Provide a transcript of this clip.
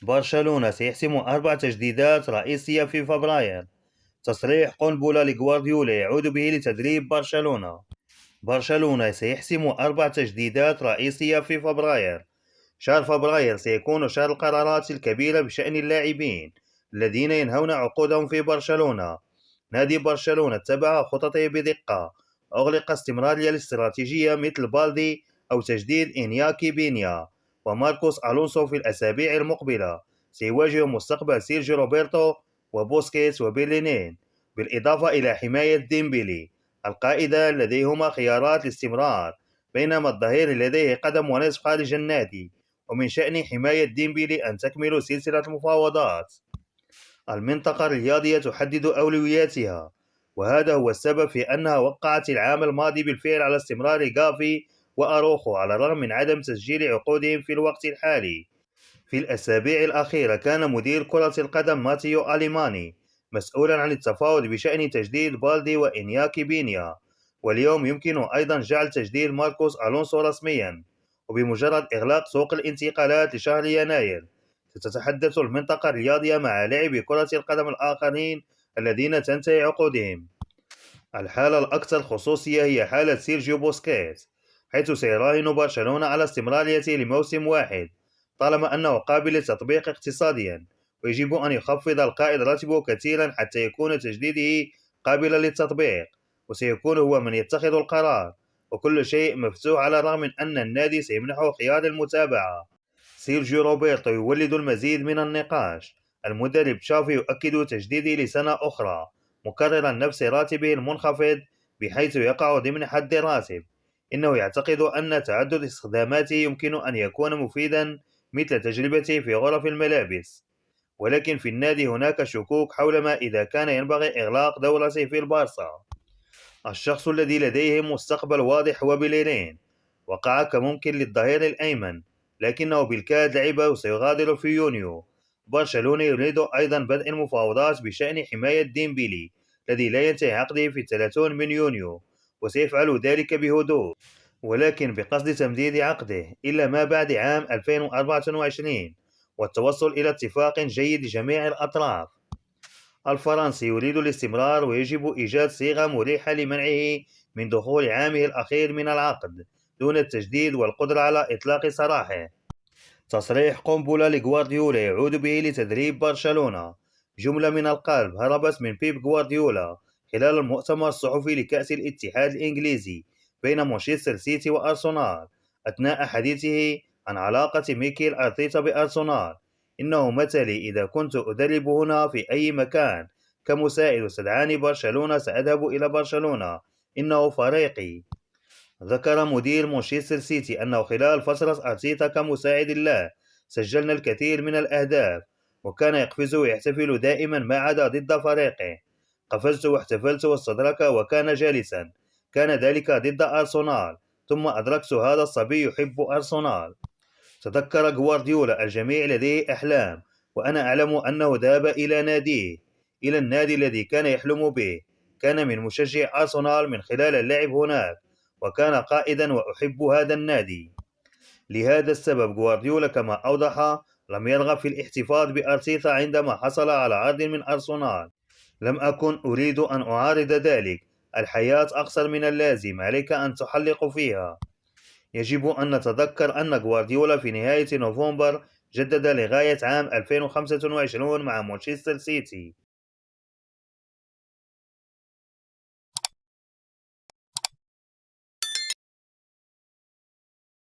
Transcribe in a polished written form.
برشلونة سيحسم 4 تجديدات رئيسية في فبراير. تصريح قنبلة لغوارديولا يعود به لتدريب برشلونة. برشلونة سيحسم 4 تجديدات رئيسية في فبراير. شهر فبراير سيكون شهر القرارات الكبيرة بشأن اللاعبين الذين ينهون عقودهم في برشلونة. نادي برشلونة اتبع خططه بدقة، أغلق استمرارية الاستراتيجية مثل بالدي أو تجديد إنياكي بينيا وماركوس ألونسو في الأسابيع المقبلة. سيواجه مستقبل سيرجيو روبرتو وبوسكيتس وبيلينين، بالإضافة إلى حماية ديمبلي القائدة لديهما خيارات الاستمرار، بينما الظهير لديه قدم ونصف خارج النادي. ومن شأن حماية ديمبلي أن تكمل سلسلة المفاوضات. المنطقة الرياضية تحدد أولوياتها، وهذا هو السبب في أنها وقعت العام الماضي بالفعل على استمرار غافي وأروخو على الرغم من عدم تسجيل عقودهم في الوقت الحالي. في الأسابيع الأخيرة كان مدير كرة القدم ماتيو أليماني مسؤولا عن التفاوض بشأن تجديد بالدي وإنياكي بينيا، واليوم يمكن أيضا جعل تجديد ماركوس ألونسو رسميا. وبمجرد إغلاق سوق الانتقالات لشهر يناير ستتحدث المنطقة الرياضية مع لاعبي كرة القدم الآخرين الذين تنتهي عقودهم. الحالة الأكثر خصوصية هي حالة سيرجيو بوسكيتس، حيث سيراهن برشلونة على استمراريته لموسم واحد طالما أنه قابل للتطبيق اقتصاديا، ويجب أن يخفض القائد راتبه كثيرا حتى يكون تجديده قابلا للتطبيق، وسيكون هو من يتخذ القرار، وكل شيء مفتوح على الرغم من أن النادي سيمنحه خيار المتابعة. سيرجيو روبرتو يولد المزيد من النقاش. المدرب تشافي يؤكد تجديده لسنة أخرى، مكررا نفس راتبه المنخفض بحيث يقع ضمن حد الراتب. إنه يعتقد أن تعدد استخداماته يمكن أن يكون مفيدا مثل تجربته في غرف الملابس، ولكن في النادي هناك شكوك حول ما إذا كان ينبغي إغلاق دورته في البارسا. الشخص الذي لديه مستقبل واضح هو بيليرين، وقع كممكن للظهير الأيمن، لكنه بالكاد لعب وسيغادر في يونيو. برشلونة يريد أيضا بدء المفاوضات بشأن حماية ديمبلي الذي لا ينتهي عقده في 30 من يونيو، وسيفعل ذلك بهدوء، ولكن بقصد تمديد عقده إلى ما بعد عام 2024 والتوصل إلى اتفاق جيد لجميع الأطراف. الفرنسي يريد الاستمرار، ويجب إيجاد صيغة مريحة لمنعه من دخول عامه الأخير من العقد دون التجديد والقدرة على إطلاق سراحه. تصريح قنبلة لغوارديولا يعود به لتدريب برشلونة. جملة من القلب هربت من بيب غوارديولا خلال المؤتمر الصحفي لكأس الاتحاد الإنجليزي بين مانشستر سيتي وأرسنال أثناء حديثه عن علاقة ميكيل أرتيتا بأرسنال. إنه مثلي إذا كنت أدرب هنا في أي مكان كمساعد واستدعاني برشلونة سأذهب إلى برشلونة، إنه فريقي. ذكر مدير مانشستر سيتي أنه خلال فترة أرتيتا كمساعد له سجلنا الكثير من الأهداف، وكان يقفز ويحتفل دائما ما عدا ضد فريقه. قفزت واحتفلت واستدرك وكان جالسا، كان ذلك ضد أرسنال، ثم أدركت هذا الصبي يحب أرسنال. تذكر غوارديولا الجميع لديه أحلام، وأنا أعلم أنه ذهب إلى ناديه، إلى النادي الذي كان يحلم به. كان من مشجع أرسنال من خلال اللعب هناك، وكان قائدا وأحب هذا النادي. لهذا السبب غوارديولا كما أوضح لم يرغب في الاحتفاظ بأرتيتا عندما حصل على عرض من أرسنال. لم أكن أريد أن أعارض ذلك، الحياة أقصر من اللازم، عليك أن تحلق فيها. يجب أن نتذكر أن غوارديولا في نهاية نوفمبر جدد لغاية عام 2025 مع مانشستر سيتي.